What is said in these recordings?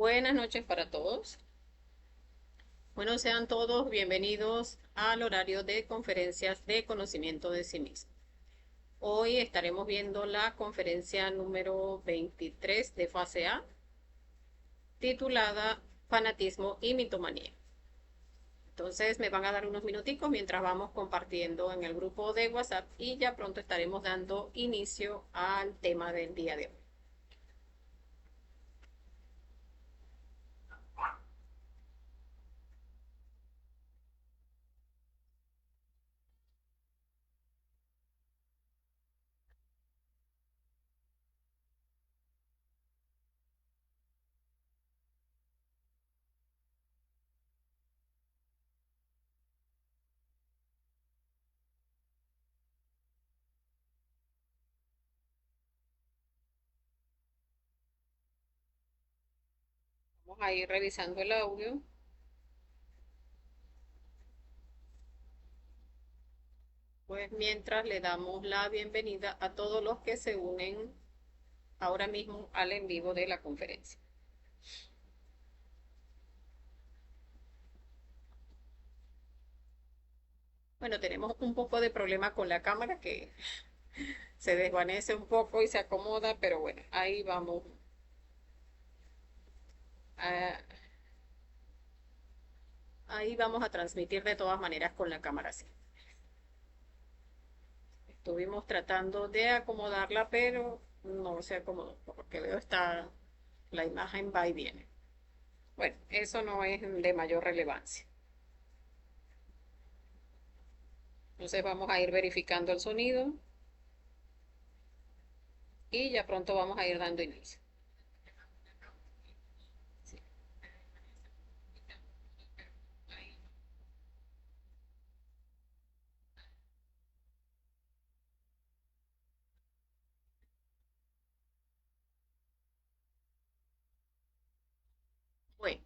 Buenas noches para todos. Bueno, sean todos bienvenidos al horario de conferencias de conocimiento de sí mismo. Hoy estaremos viendo la conferencia número 23 de fase A, titulada Fanatismo y mitomanía. Entonces me van a dar unos minuticos mientras vamos compartiendo en el grupo de WhatsApp y ya pronto estaremos dando inicio al tema del día de hoy. Vamos a ir revisando el audio. Pues mientras le damos la bienvenida a todos los que se unen ahora mismo al en vivo de la conferencia. Bueno, tenemos un poco de problema con la cámara que se desvanece un poco y se acomoda, pero bueno, ahí vamos. a- Ahí vamos a transmitir de todas maneras con la cámara así. Estuvimos tratando de acomodarla, pero no se acomodó, porque veo está la imagen va y viene. Bueno, eso no es de mayor relevancia. Entonces vamos a ir verificando el sonido y ya pronto vamos a ir dando inicio. Sí. Bueno,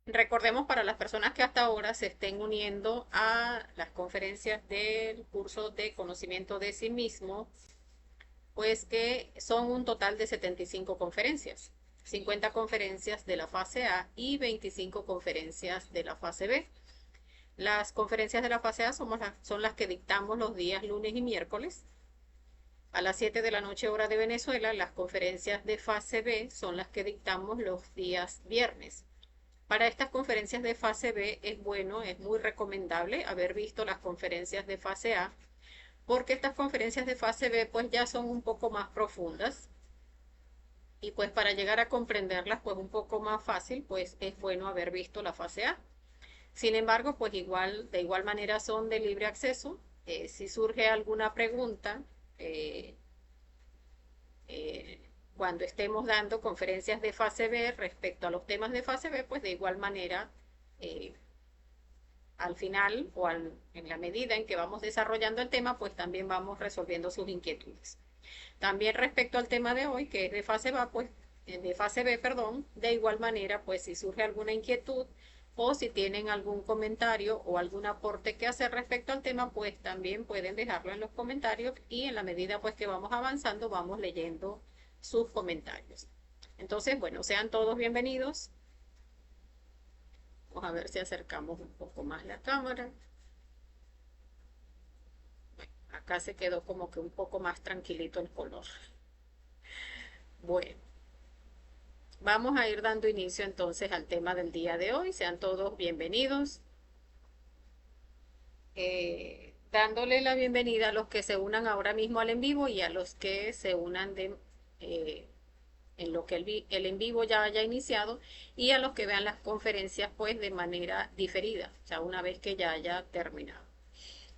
recordemos para las personas que hasta ahora se estén uniendo a las conferencias del curso de conocimiento de sí mismo, pues que son un total de 75 conferencias, 50 conferencias de la fase A y 25 conferencias de la fase B. Las conferencias de la fase A son las que dictamos los días lunes y miércoles. A las 7 de la noche hora de Venezuela, las conferencias de fase B son las que dictamos los días viernes. Para estas conferencias de fase B es bueno, es muy recomendable haber visto las conferencias de fase A, porque estas conferencias de fase B pues ya son un poco más profundas y pues para llegar a comprenderlas pues un poco más fácil pues es bueno haber visto la fase A. Sin embargo, pues de igual manera son de libre acceso. Si surge alguna pregunta, eh, eh, cuando estemos dando conferencias de fase B respecto a los temas de fase B, pues de igual manera eh, al final en la medida en que vamos desarrollando el tema, pues también vamos resolviendo sus inquietudes. También respecto al tema de hoy, que es de fase B, pues de fase B, perdón, de igual manera, pues si surge alguna inquietud o si tienen algún comentario o algún aporte que hacer respecto al tema, pues también pueden dejarlo en los comentarios y en la medida pues que vamos avanzando, vamos leyendo sus comentarios. Entonces, bueno, sean todos bienvenidos. Vamos a ver si acercamos un poco más la cámara. Acá se quedó como que un poco más tranquilito el color. Bueno, vamos a ir dando inicio entonces al tema del día de hoy. Sean todos bienvenidos. Dándole la bienvenida a los que se unan ahora mismo al en vivo y a los que se unan eh, en lo que el en vivo ya haya iniciado y a los que vean las conferencias pues de manera diferida, o sea, una vez que ya haya terminado.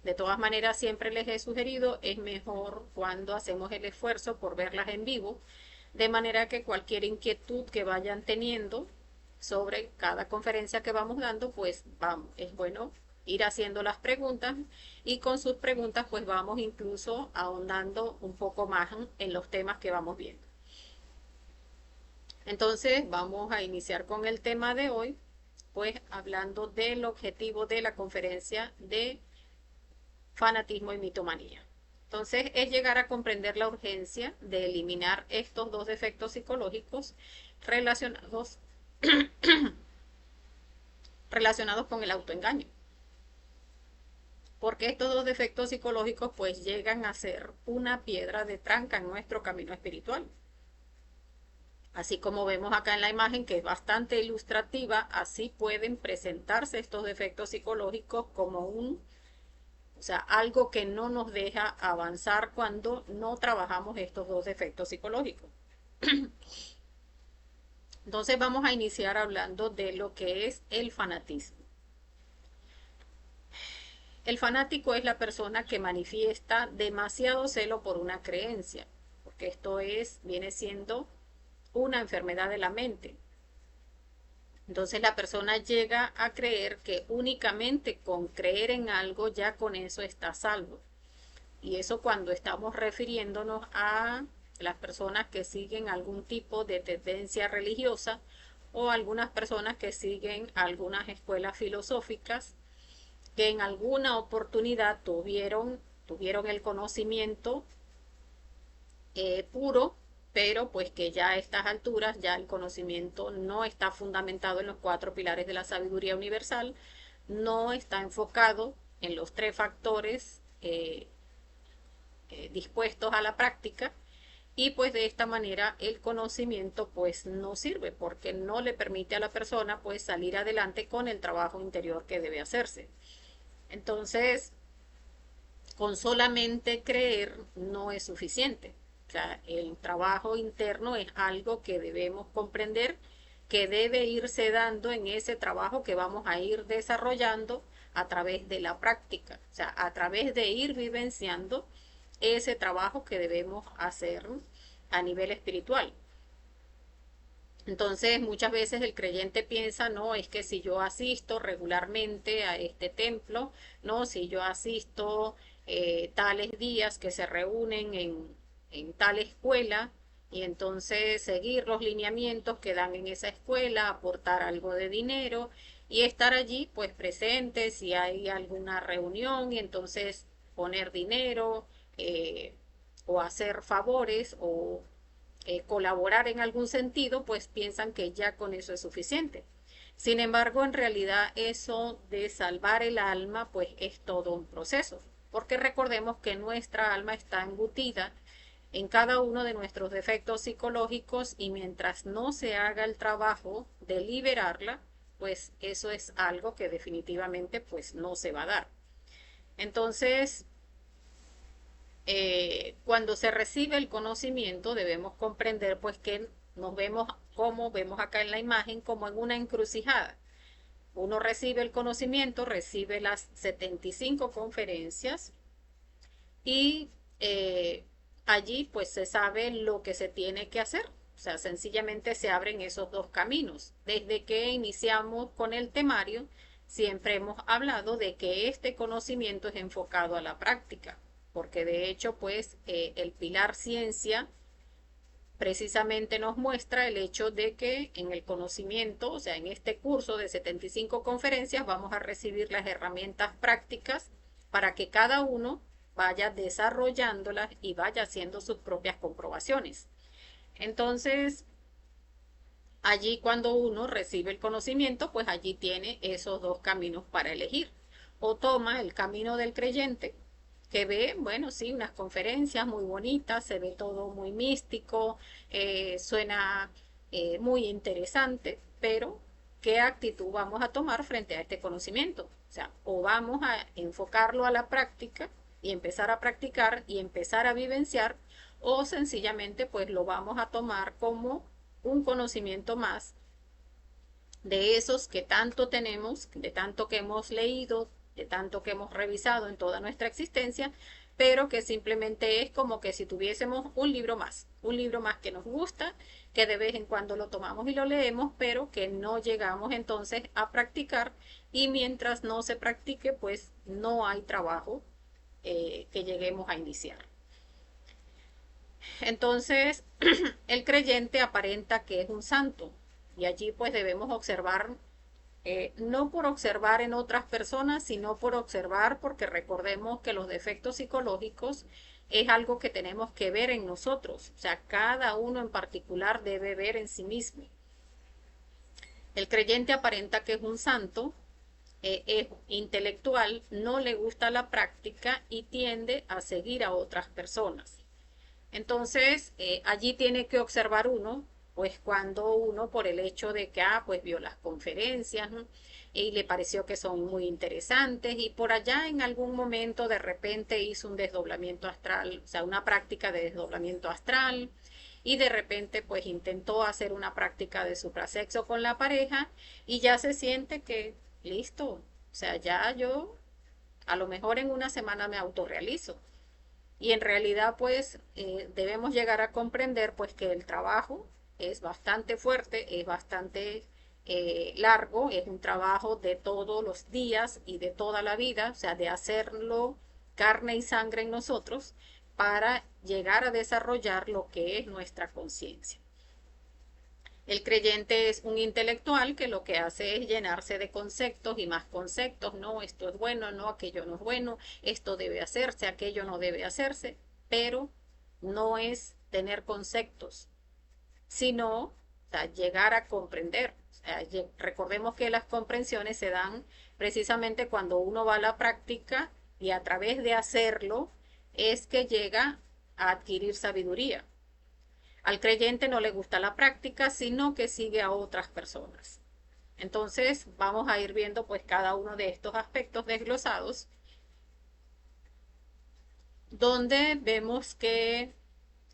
De todas maneras, siempre les he sugerido, es mejor cuando hacemos el esfuerzo por verlas en vivo, de manera que cualquier inquietud que vayan teniendo sobre cada conferencia que vamos dando, pues vamos, es bueno ir haciendo las preguntas y con sus preguntas pues vamos incluso ahondando un poco más en los temas que vamos viendo. Entonces vamos a iniciar con el tema de hoy, pues hablando del objetivo de la conferencia de fanatismo y mitomanía. Entonces es llegar a comprender la urgencia de eliminar estos dos defectos psicológicos relacionados relacionados con el autoengaño. Porque estos dos defectos psicológicos pues llegan a ser una piedra de tranca en nuestro camino espiritual. Así como vemos acá en la imagen, que es bastante ilustrativa, así pueden presentarse estos defectos psicológicos como o sea, algo que no nos deja avanzar cuando no trabajamos estos dos defectos psicológicos. Entonces vamos a iniciar hablando de lo que es el fanatismo. El fanático es la persona que manifiesta demasiado celo por una creencia, porque viene siendo una enfermedad de la mente. Entonces la persona llega a creer que únicamente con creer en algo ya con eso está a salvo. Y eso cuando estamos refiriéndonos a las personas que siguen algún tipo de tendencia religiosa o algunas personas que siguen algunas escuelas filosóficas que en alguna oportunidad tuvieron el conocimiento puro, pero pues que ya a estas alturas ya el conocimiento no está fundamentado en los cuatro pilares de la sabiduría universal, no está enfocado en los tres factores dispuestos a la práctica, y pues de esta manera el conocimiento pues no sirve porque no le permite a la persona pues salir adelante con el trabajo interior que debe hacerse. Entonces, con solamente creer no es suficiente. O sea, el trabajo interno es algo que debemos comprender, que debe irse dando en ese trabajo que vamos a ir desarrollando a través de la práctica, o sea, a través de ir vivenciando ese trabajo que debemos hacer a nivel espiritual. Entonces, muchas veces el creyente piensa, no, es que si yo asisto regularmente a este templo, no, si yo asisto tales días que se reúnen en tal escuela, y entonces seguir los lineamientos que dan en esa escuela, aportar algo de dinero y estar allí pues presente si hay alguna reunión y entonces poner dinero o hacer favores o colaborar en algún sentido, pues piensan que ya con eso es suficiente. Sin embargo, en realidad eso de salvar el alma, pues es todo un proceso, porque recordemos que nuestra alma está embutida en cada uno de nuestros defectos psicológicos y mientras no se haga el trabajo de liberarla, pues eso es algo que definitivamente pues no se va a dar. Entonces, cuando se recibe el conocimiento debemos comprender pues que nos vemos como vemos acá en la imagen como en una encrucijada. Uno recibe el conocimiento, recibe las 75 conferencias y allí pues se sabe lo que se tiene que hacer. O sea, sencillamente se abren esos dos caminos. Desde que iniciamos con el temario, siempre hemos hablado de que este conocimiento es enfocado a la práctica, porque de hecho pues el pilar ciencia precisamente nos muestra el hecho de que en el conocimiento, o sea, en este curso de 75 conferencias, vamos a recibir las herramientas prácticas para que cada uno vaya desarrollándolas y vaya haciendo sus propias comprobaciones. Entonces, allí cuando uno recibe el conocimiento, pues allí tiene esos dos caminos para elegir. O toma el camino del creyente, que ve, bueno, sí, unas conferencias muy bonitas, se ve todo muy místico, suena muy interesante, pero ¿qué actitud vamos a tomar frente a este conocimiento? O sea, o vamos a enfocarlo a la práctica y empezar a practicar y empezar a vivenciar, o sencillamente pues lo vamos a tomar como un conocimiento más de esos que tanto tenemos, de tanto que hemos leído, de tanto que hemos revisado en toda nuestra existencia, pero que simplemente es como que si tuviésemos un libro más que nos gusta, que de vez en cuando lo tomamos y lo leemos, pero que no llegamos entonces a practicar y mientras no se practique, pues no hay trabajo que lleguemos a iniciar. Entonces, el creyente aparenta que es un santo y allí pues debemos observar, no por observar en otras personas, sino por observar porque recordemos que los defectos psicológicos es algo que tenemos que ver en nosotros, o sea, cada uno en particular debe ver en sí mismo. El creyente aparenta que es un santo, es intelectual, no le gusta la práctica y tiende a seguir a otras personas. Entonces, allí tiene que observar uno, pues cuando uno, por el hecho de que, pues vio las conferencias, ¿no? Y le pareció que son muy interesantes y por allá en algún momento de repente hizo un desdoblamiento astral, o sea, una práctica de desdoblamiento astral y de repente pues intentó hacer una práctica de suprasexo con la pareja y ya se siente que listo, o sea, ya yo a lo mejor en una semana me autorrealizo. Y en realidad, pues, debemos llegar a comprender, pues, que el trabajo es bastante fuerte, es bastante largo, es un trabajo de todos los días y de toda la vida, o sea, de hacerlo carne y sangre en nosotros para llegar a desarrollar lo que es nuestra conciencia. El creyente es un intelectual que lo que hace es llenarse de conceptos y más conceptos, no, esto es bueno, no, aquello no es bueno, esto debe hacerse, aquello no debe hacerse, pero no es tener conceptos, sino o sea, llegar a comprender. O sea, recordemos que las comprensiones se dan precisamente cuando uno va a la práctica y a través de hacerlo es que llega a adquirir sabiduría. Al creyente no le gusta la práctica, sino que sigue a otras personas. Entonces vamos a ir viendo pues cada uno de estos aspectos desglosados, donde vemos que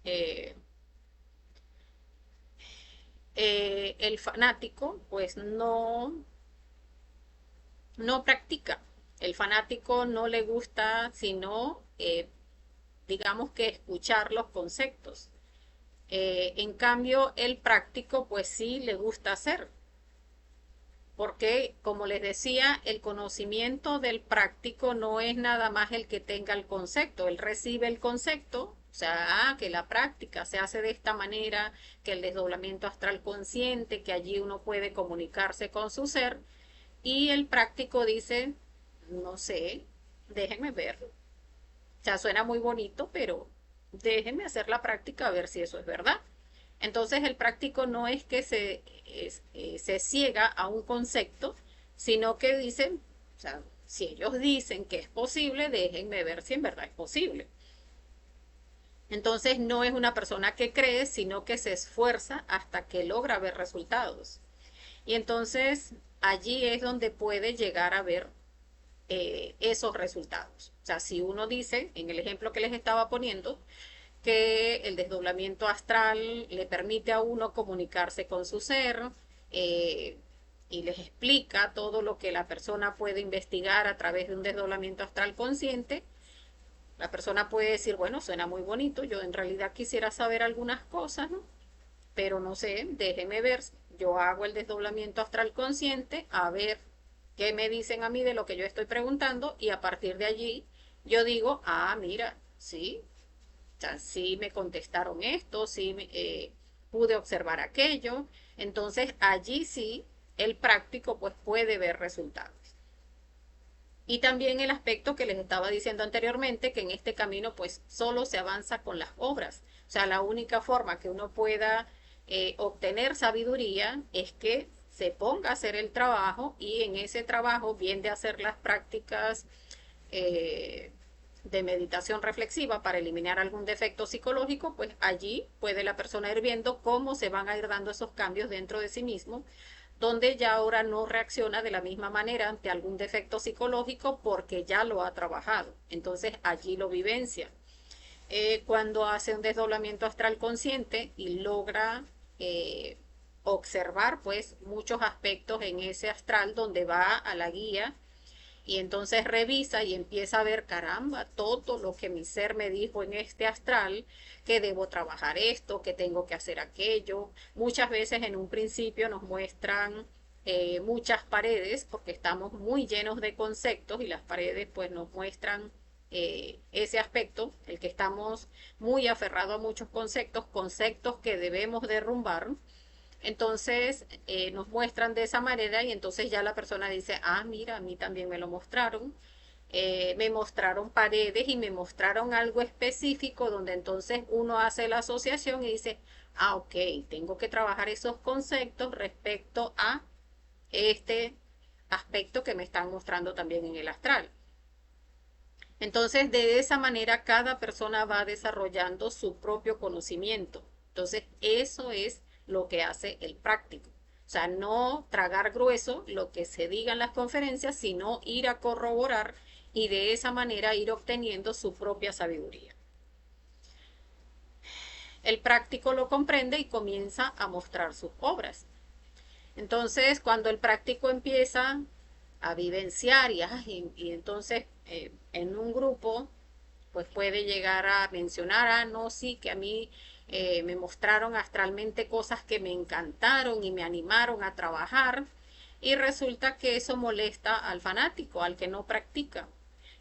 eh, el fanático pues no practica. El fanático no le gusta sino, digamos que escuchar los conceptos. En cambio, el práctico pues sí le gusta hacer. Porque, como les decía, el conocimiento del práctico no es nada más el que tenga el concepto. Él recibe el concepto, o sea, que la práctica se hace de esta manera, que el desdoblamiento astral consciente, que allí uno puede comunicarse con su ser, y el práctico dice, no sé, déjenme ver. O sea, suena muy bonito, pero déjenme hacer la práctica a ver si eso es verdad. Entonces el práctico no es que se ciega a un concepto, sino que dicen, o sea, si ellos dicen que es posible, déjenme ver si en verdad es posible. Entonces no es una persona que cree, sino que se esfuerza hasta que logra ver resultados. Y entonces allí es donde puede llegar a ver esos resultados. O sea, si uno dice, en el ejemplo que les estaba poniendo, que el desdoblamiento astral le permite a uno comunicarse con su ser eh, y les explica todo lo que la persona puede investigar a través de un desdoblamiento astral consciente. La persona puede decir, bueno, suena muy bonito, yo en realidad quisiera saber algunas cosas, ¿no? Pero no sé, déjeme ver, yo hago el desdoblamiento astral consciente, a ver qué me dicen a mí de lo que yo estoy preguntando y a partir de allí yo digo, mira, sí, o sea, sí me contestaron esto, sí pude observar aquello. Entonces allí sí el práctico pues puede ver resultados. Y también el aspecto que les estaba diciendo anteriormente, que en este camino pues solo se avanza con las obras. O sea, la única forma que uno pueda obtener sabiduría es que se ponga a hacer el trabajo y en ese trabajo, bien de hacer las prácticas eh, de meditación reflexiva para eliminar algún defecto psicológico, pues allí puede la persona ir viendo cómo se van a ir dando esos cambios dentro de sí mismo, donde ya ahora no reacciona de la misma manera ante algún defecto psicológico porque ya lo ha trabajado. Entonces allí lo vivencia. Cuando hace un desdoblamiento astral consciente y logra observar pues muchos aspectos en ese astral donde va a la guía y entonces revisa y empieza a ver, caramba, todo lo que mi ser me dijo en este astral, que debo trabajar esto, que tengo que hacer aquello. Muchas veces en un principio nos muestran muchas paredes porque estamos muy llenos de conceptos y las paredes pues nos muestran ese aspecto, el que estamos muy aferrados a muchos conceptos, conceptos que debemos derrumbar. Entonces nos muestran de esa manera y entonces ya la persona dice, mira, a mí también me lo mostraron. Me mostraron paredes y me mostraron algo específico donde entonces uno hace la asociación y dice, ok, tengo que trabajar esos conceptos respecto a este aspecto que me están mostrando también en el astral. Entonces, de esa manera, cada persona va desarrollando su propio conocimiento. Entonces, eso es lo que hace el práctico. O sea, no tragar grueso lo que se diga en las conferencias, sino ir a corroborar y de esa manera ir obteniendo su propia sabiduría. El práctico lo comprende y comienza a mostrar sus obras. Entonces, cuando el práctico empieza a vivenciar y entonces en un grupo pues puede llegar a mencionar, no, sí, que a mí me mostraron astralmente cosas que me encantaron y me animaron a trabajar, y resulta que eso molesta al fanático, al que no practica,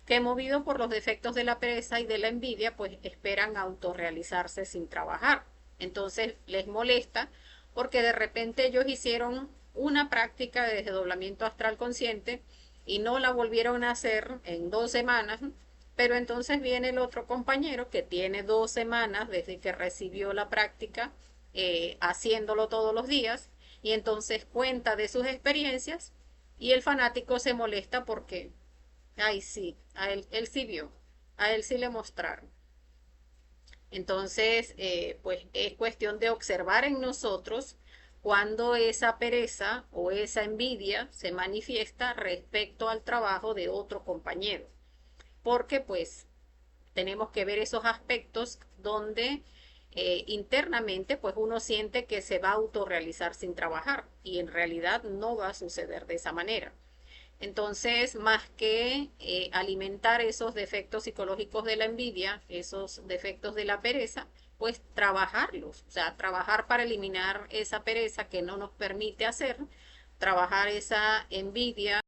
que movido por los defectos de la pereza y de la envidia, pues esperan autorrealizarse sin trabajar. Entonces les molesta porque de repente ellos hicieron una práctica de desdoblamiento astral consciente y no la volvieron a hacer en 2 semanas, pero entonces viene el otro compañero que tiene 2 semanas desde que recibió la práctica, haciéndolo todos los días, y entonces cuenta de sus experiencias y el fanático se molesta porque, ay sí, él sí vio, a él sí le mostraron. Entonces, pues es cuestión de observar en nosotros cuando esa pereza o esa envidia se manifiesta respecto al trabajo de otro compañero. Porque pues tenemos que ver esos aspectos donde internamente pues uno siente que se va a autorrealizar sin trabajar y en realidad no va a suceder de esa manera. Entonces, más que alimentar esos defectos psicológicos de la envidia, esos defectos de la pereza, pues trabajarlos, o sea, trabajar para eliminar esa pereza que no nos permite hacer, trabajar esa envidia